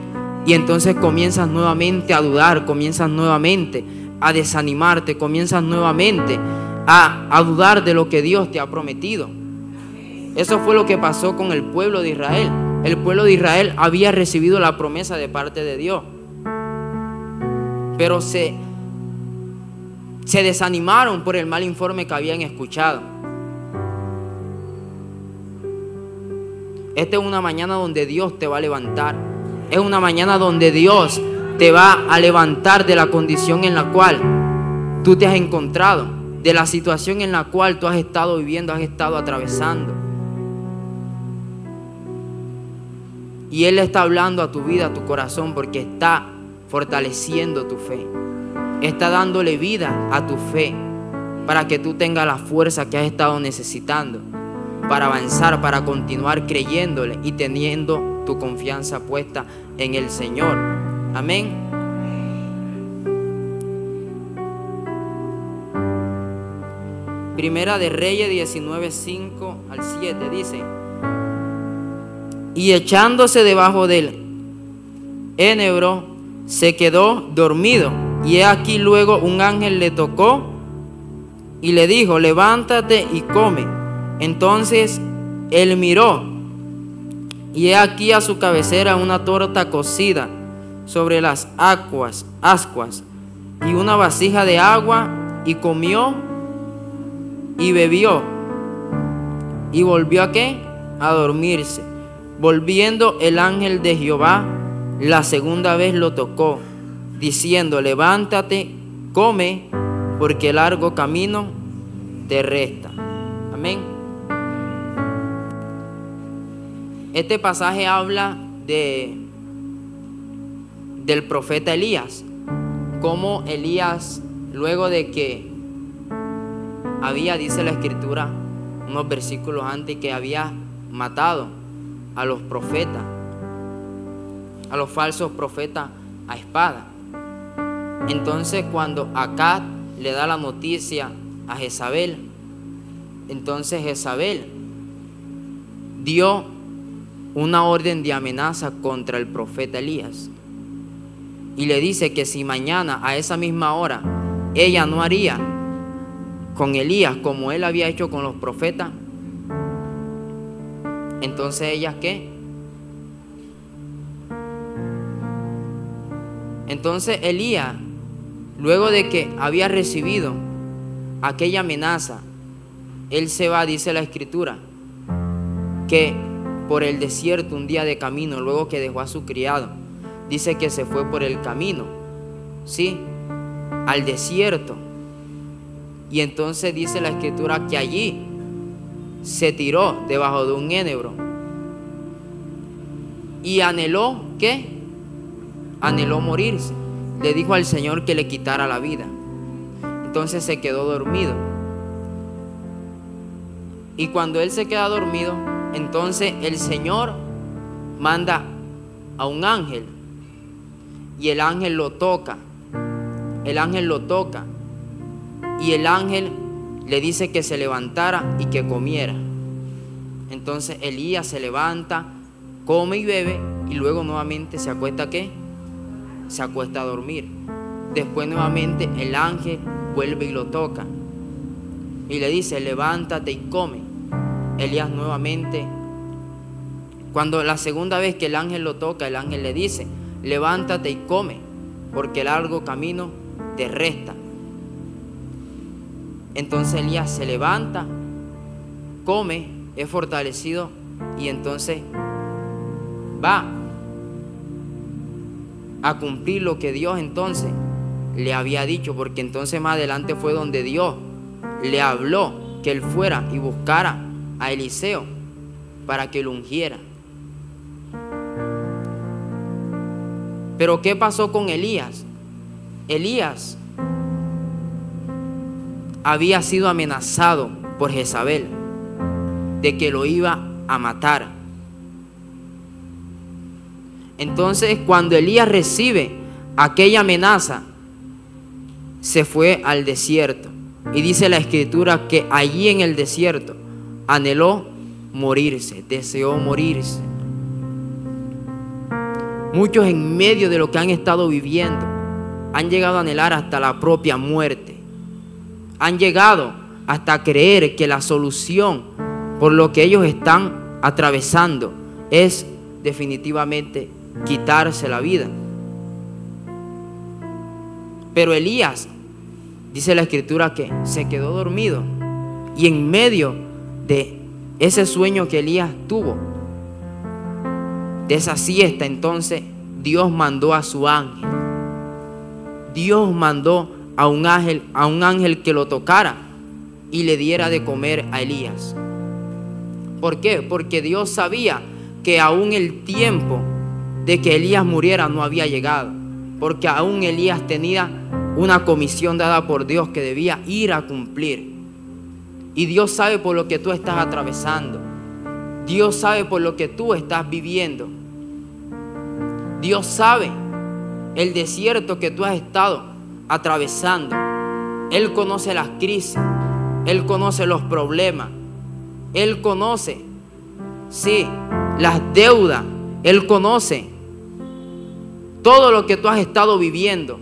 Y entonces comienzas nuevamente a dudar, comienzas nuevamente a desanimarte, comienzas nuevamente a dudar de lo que Dios te ha prometido. Eso fue lo que pasó con el pueblo de Israel. El pueblo de Israel había recibido la promesa de parte de Dios, pero se desanimaron por el mal informe que habían escuchado. Esta es una mañana donde Dios te va a levantar. Es una mañana donde Dios te va a levantar de la condición en la cual tú te has encontrado, de la situación en la cual tú has estado viviendo, has estado atravesando. Y Él está hablando a tu vida, a tu corazón, porque está fortaleciendo tu fe. Está dándole vida a tu fe para que tú tengas la fuerza que has estado necesitando para avanzar, para continuar creyéndole y teniendo tu confianza puesta en el Señor. Amén. Primera de Reyes 19, 5 al 7 dice: y echándose debajo del enebro, se quedó dormido. Y he aquí luego un ángel le tocó y le dijo: levántate y come. Entonces él miró, y he aquí a su cabecera una torta cocida sobre las ascuas y una vasija de agua, y comió y bebió, y volvió ¿a qué? A dormirse. Volviendo el ángel de Jehová la segunda vez lo tocó, diciendo: levántate, come, porque largo camino te resta. Amén. Este pasaje habla del profeta Elías. Cómo Elías, luego de que había, dice la escritura, unos versículos antes, que había matado a los profetas, a los falsos profetas a espada. Entonces cuando Acab le da la noticia a Jezabel, entonces Jezabel dio una orden de amenaza contra el profeta Elías y le dice que si mañana a esa misma hora ella no haría con Elías como él había hecho con los profetas, entonces ella ¿qué? Entonces Elías, luego de que había recibido aquella amenaza, él se va, dice la escritura, que por el desierto un día de camino, luego que dejó a su criado, dice que se fue por el camino, ¿sí? Al desierto. Y entonces dice la escritura que allí se tiró debajo de un enebro y anheló, ¿qué? Anheló morirse. Le dijo al Señor que le quitara la vida. Entonces se quedó dormido. Y cuando él se queda dormido, entonces el Señor manda a un ángel y el ángel lo toca. El ángel lo toca y el ángel le dice que se levantara y que comiera. Entonces Elías se levanta, come y bebe, y luego nuevamente se acuesta ¿qué? Se acuesta a dormir. Después nuevamente el ángel vuelve y lo toca y le dice: levántate y come. Elías nuevamente, cuando la segunda vez que el ángel lo toca, el ángel le dice: levántate y come, porque largo camino te resta. Entonces Elías se levanta, come, es fortalecido y entonces va a cumplir lo que Dios entonces le había dicho, porque entonces más adelante fue donde Dios le habló que él fuera y buscara a Eliseo para que lo ungiera. Pero ¿qué pasó con Elías? Elías había sido amenazado por Jezabel de que lo iba a matar. Entonces, cuando Elías recibe aquella amenaza, se fue al desierto. Y dice la Escritura que allí en el desierto anheló morirse, deseó morirse. Muchos en medio de lo que han estado viviendo han llegado a anhelar hasta la propia muerte. Han llegado hasta creer que la solución por lo que ellos están atravesando es definitivamente quitarse la vida. Pero Elías, dice la Escritura, que se quedó dormido, y en medio de ese sueño que Elías tuvo, de esa siesta, entonces Dios mandó a su ángel. Dios mandó a un ángel que lo tocara y le diera de comer a Elías. ¿Por qué? Porque Dios sabía que aún el tiempo de que Elías muriera no había llegado, porque aún Elías tenía una comisión dada por Dios que debía ir a cumplir. Y Dios sabe por lo que tú estás atravesando. Dios sabe por lo que tú estás viviendo. Dios sabe el desierto que tú has estado atravesando. Él conoce las crisis. Él conoce los problemas. Él conoce, sí, las deudas. Él conoce todo lo que tú has estado viviendo.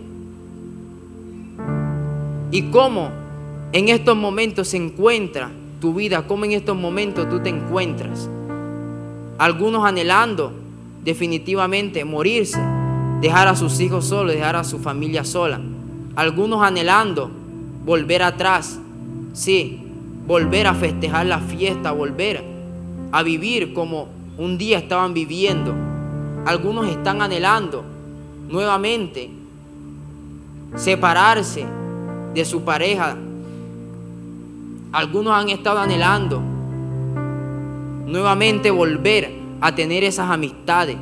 Y cómo en estos momentos se encuentra tu vida, cómo en estos momentos tú te encuentras. Algunos anhelando definitivamente morirse, dejar a sus hijos solos, dejar a su familia sola. Algunos anhelando volver atrás, sí, volver a festejar la fiesta, volver a vivir como un día estaban viviendo. Algunos están anhelando nuevamente separarse de su pareja. Algunos han estado anhelando nuevamente volver a tener esas amistades,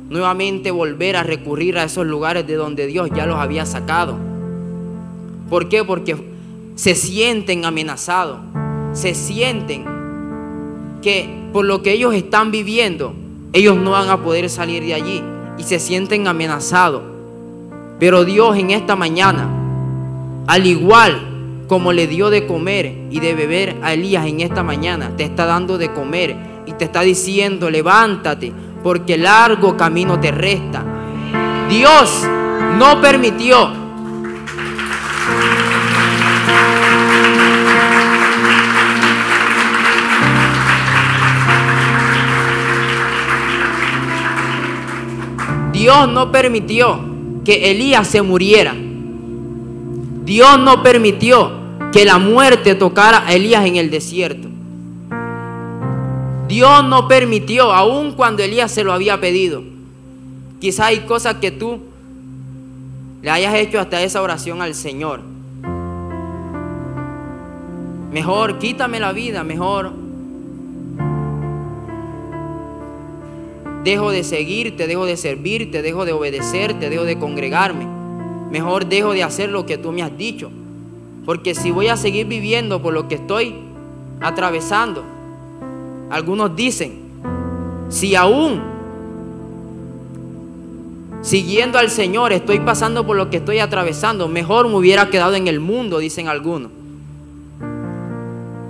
nuevamente volver a recurrir a esos lugares de donde Dios ya los había sacado. ¿Por qué? Porque se sienten amenazados, se sienten que por lo que ellos están viviendo, ellos no van a poder salir de allí y se sienten amenazados. Pero Dios en esta mañana, al igual como le dio de comer y de beber a Elías en esta mañana, te está dando de comer y te está diciendo: levántate, porque largo camino te resta. Dios no permitió que Elías se muriera. Dios no permitió que la muerte tocara a Elías en el desierto. Dios no permitió, aun cuando Elías se lo había pedido. Quizás hay cosas que tú le hayas hecho hasta esa oración al Señor. Mejor quítame la vida, mejor dejo de seguirte, dejo de servirte, dejo de obedecerte, dejo de congregarme. Mejor dejo de hacer lo que tú me has dicho. Porque si voy a seguir viviendo por lo que estoy atravesando, algunos dicen, si aún siguiendo al Señor estoy pasando por lo que estoy atravesando, mejor me hubiera quedado en el mundo, dicen algunos.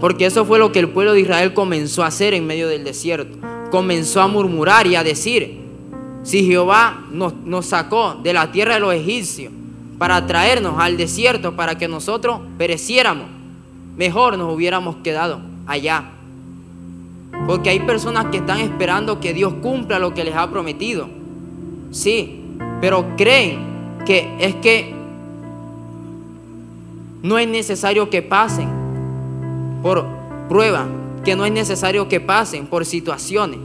Porque eso fue lo que el pueblo de Israel comenzó a hacer en medio del desierto. Comenzó a murmurar y a decir: si Jehová nos sacó de la tierra de los egipcios para traernos al desierto para que nosotros pereciéramos, mejor nos hubiéramos quedado allá. Porque hay personas que están esperando que Dios cumpla lo que les ha prometido. Sí, pero creen que no es necesario que pasen por pruebas, que no es necesario que pasen por situaciones.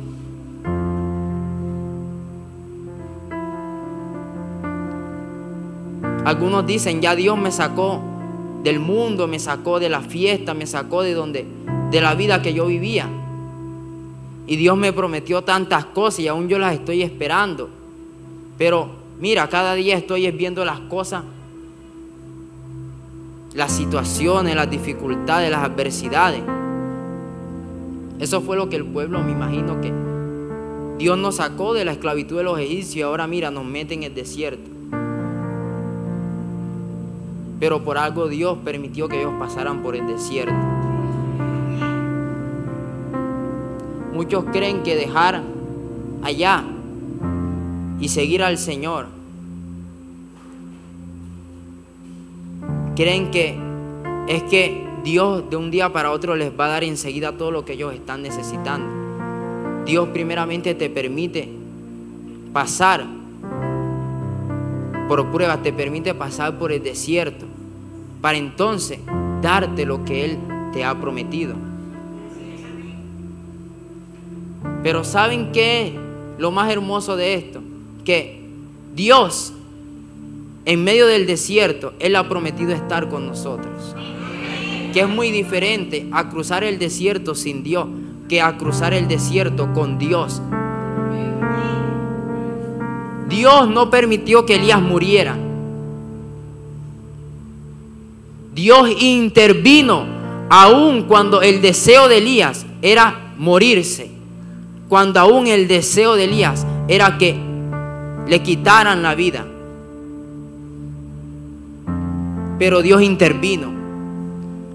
Algunos dicen: ya Dios me sacó del mundo, me sacó de la fiesta, me sacó de la vida que yo vivía. Y Dios me prometió tantas cosas y aún yo las estoy esperando. Pero mira, cada día estoy viendo las cosas, las situaciones, las dificultades, las adversidades. Eso fue lo que el pueblo, me imagino, que Dios nos sacó de la esclavitud de los egipcios y ahora mira, nos mete en el desierto. Pero por algo Dios permitió que ellos pasaran por el desierto. Muchos creen que dejar allá y seguir al Señor, creen que es que Dios de un día para otro les va a dar enseguida todo lo que ellos están necesitando. Dios primeramente te permite pasar por pruebas, te permite pasar por el desierto para entonces darte lo que Él te ha prometido. Pero ¿saben qué es lo más hermoso de esto? Que Dios en medio del desierto, Él ha prometido estar con nosotros. Que es muy diferente a cruzar el desierto sin Dios que a cruzar el desierto con Dios. Dios no permitió que Elías muriera. Dios intervino aun cuando el deseo de Elías era morirse. Cuando aún el deseo de Elías era que le quitaran la vida. Pero Dios intervino,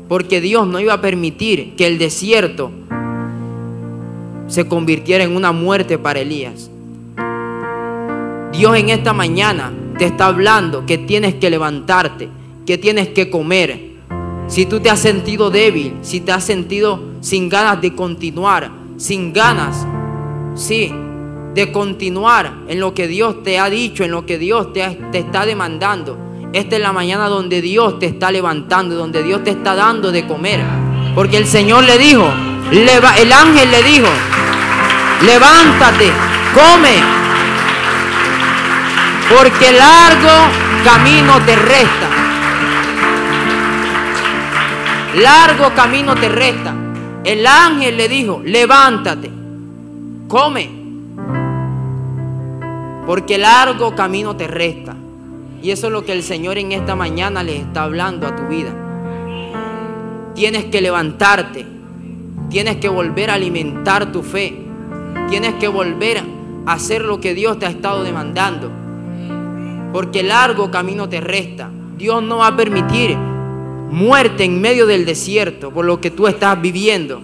porque Dios no iba a permitir que el desierto se convirtiera en una muerte para Elías. Dios en esta mañana te está hablando que tienes que levantarte, que tienes que comer. Si tú te has sentido débil, si te has sentido sin ganas de continuar, sin ganas, sí, de continuar en lo que Dios te ha dicho, en lo que Dios te está demandando, esta es la mañana donde Dios te está levantando, donde Dios te está dando de comer. Porque el Señor le dijo, el ángel le dijo, levántate, come, porque largo camino te resta. Largo camino te resta. El ángel le dijo, levántate, come, porque largo camino te resta. Y eso es lo que el Señor en esta mañana les está hablando a tu vida. Tienes que levantarte. Tienes que volver a alimentar tu fe. Tienes que volver a hacer lo que Dios te ha estado demandando. Porque largo camino te resta. Dios no va a permitir muerte en medio del desierto por lo que tú estás viviendo.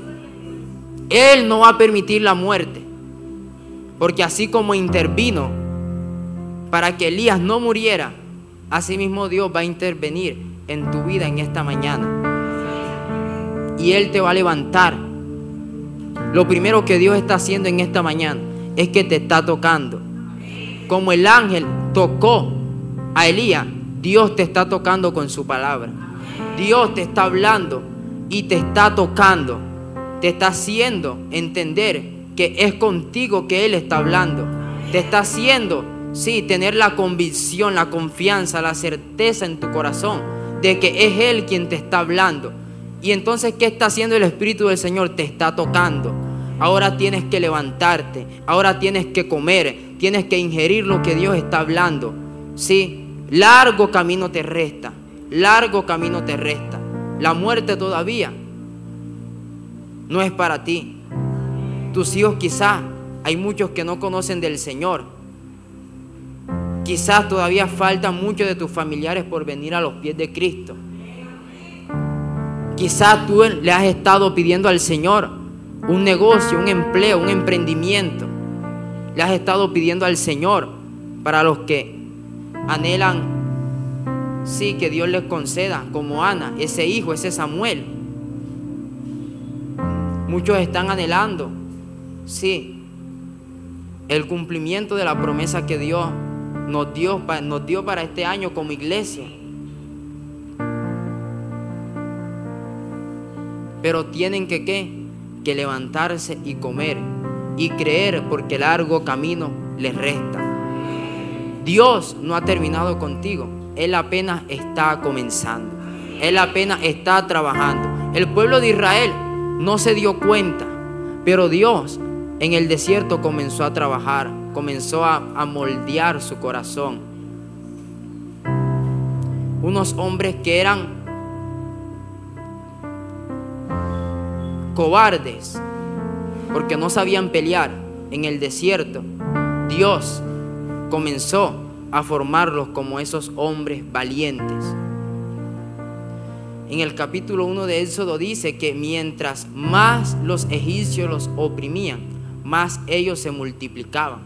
Él no va a permitir la muerte. Porque así como intervino para que Elías no muriera, asimismo Dios va a intervenir en tu vida en esta mañana. Y Él te va a levantar. Lo primero que Dios está haciendo en esta mañana es que te está tocando. Como el ángel tocó a Elías, Dios te está tocando con su palabra. Dios te está hablando y te está tocando. Te está haciendo entender que es contigo que Él está hablando. Te está haciendo, sí, tener la convicción, la confianza, la certeza en tu corazón de que es Él quien te está hablando. Y entonces, ¿qué está haciendo el Espíritu del Señor? Te está tocando. Ahora tienes que levantarte. Ahora tienes que comer. Tienes que ingerir lo que Dios está hablando. Sí, largo camino te resta. Largo camino te resta. La muerte todavía no es para ti. Tus hijos quizás, hay muchos que no conocen del Señor. Quizás todavía faltan muchos de tus familiares por venir a los pies de Cristo. Quizás tú le has estado pidiendo al Señor un negocio, un empleo, un emprendimiento. Le has estado pidiendo al Señor para los que anhelan, sí, que Dios les conceda, como Ana, ese hijo, ese Samuel. Muchos están anhelando, sí, el cumplimiento de la promesa que Dios nos dio para este año como iglesia. Pero tienen que levantarse y comer y creer, porque largo camino les resta. Dios no ha terminado contigo. Él apenas está comenzando. Él apenas está trabajando. El pueblo de Israel no se dio cuenta, pero Dios en el desierto comenzó a trabajar, comenzó a moldear su corazón. Unos hombres que eran cobardes porque no sabían pelear, en el desierto, Dios comenzó a formarlos como esos hombres valientes. En el capítulo 1 de Éxodo dice que mientras más los egipcios los oprimían, más ellos se multiplicaban.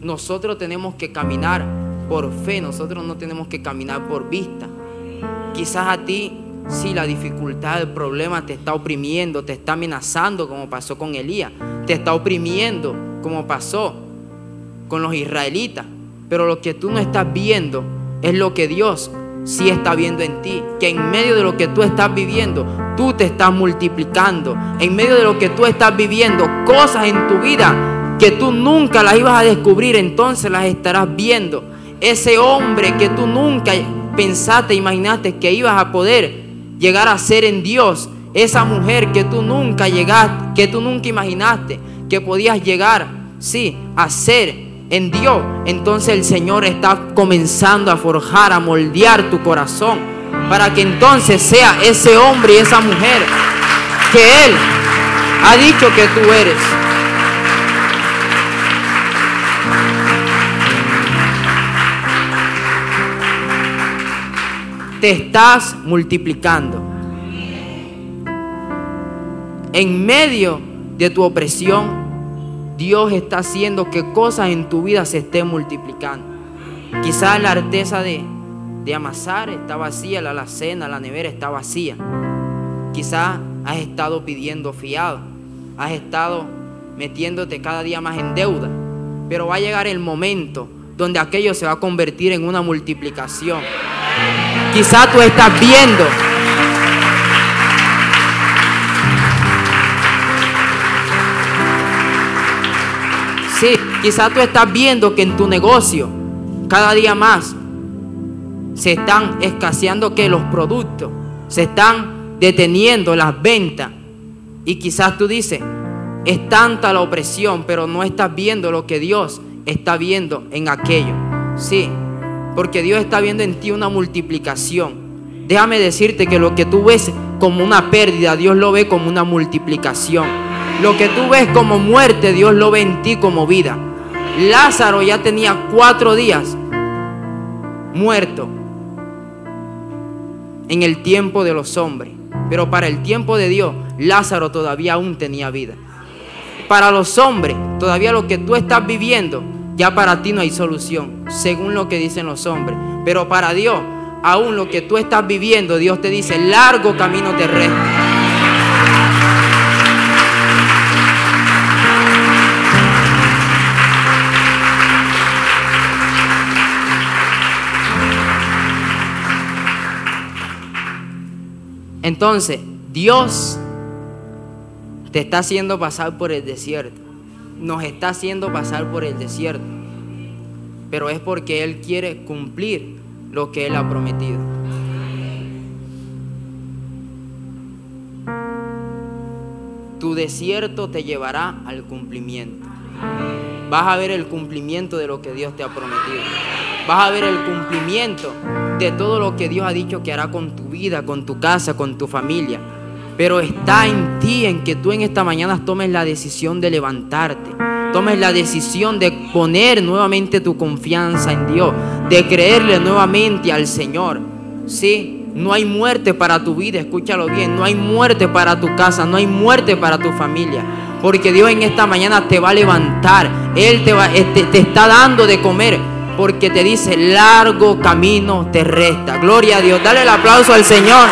Nosotros tenemos que caminar por fe, nosotros no tenemos que caminar por vista. Quizás a ti, si la dificultad, el problema te está oprimiendo, te está amenazando como pasó con Elías, te está oprimiendo como pasó con los israelitas, pero lo que tú no estás viendo es lo que Dios sí está viendo en ti, que en medio de lo que tú estás viviendo, tú te estás multiplicando. En medio de lo que tú estás viviendo, cosas en tu vida que tú nunca las ibas a descubrir, entonces las estarás viendo. Ese hombre que tú nunca pensaste, imaginaste que ibas a poder llegar a ser en Dios, esa mujer que tú nunca llegaste, que tú nunca imaginaste que podías llegar, sí, a ser en Dios, entonces el Señor está comenzando a forjar, a moldear tu corazón para que entonces sea ese hombre y esa mujer que Él ha dicho que tú eres. Te estás multiplicando. En medio de tu opresión, Dios está haciendo que cosas en tu vida se estén multiplicando. Quizás la artesa de amasar está vacía, la alacena, la nevera está vacía. Quizás has estado pidiendo fiado, has estado metiéndote cada día más en deuda, pero va a llegar el momento donde aquello se va a convertir en una multiplicación. Quizás tú estás viendo sí, quizás tú estás viendo que en tu negocio cada día más se están escaseando que los productos, se están deteniendo las ventas, y quizás tú dices, es tanta la opresión, pero no estás viendo lo que Dios está viendo en aquello. Sí, porque Dios está viendo en ti una multiplicación. Déjame decirte que lo que tú ves como una pérdida, Dios lo ve como una multiplicación. Lo que tú ves como muerte, Dios lo ve en ti como vida. Lázaro ya tenía 4 días muerto en el tiempo de los hombres, pero para el tiempo de Dios, Lázaro todavía aún tenía vida. Para los hombres, todavía lo que tú estás viviendo, ya para ti no hay solución, según lo que dicen los hombres. Pero para Dios, aún lo que tú estás viviendo, Dios te dice, largo camino te resta. Entonces, Dios te está haciendo pasar por el desierto. Nos está haciendo pasar por el desierto. Pero es porque Él quiere cumplir lo que Él ha prometido. Tu desierto te llevará al cumplimiento. Vas a ver el cumplimiento de lo que Dios te ha prometido. Vas a ver el cumplimiento de todo lo que Dios ha dicho que hará con tu vida, con tu casa, con tu familia. Pero está en ti, en que tú en esta mañana tomes la decisión de levantarte. Tomes la decisión de poner nuevamente tu confianza en Dios, de creerle nuevamente al Señor. Sí, no hay muerte para tu vida, escúchalo bien. No hay muerte para tu casa, no hay muerte para tu familia. Porque Dios en esta mañana te va a levantar. Él te está dando de comer, porque te dice, largo camino te resta. Gloria a Dios. Dale el aplauso al Señor.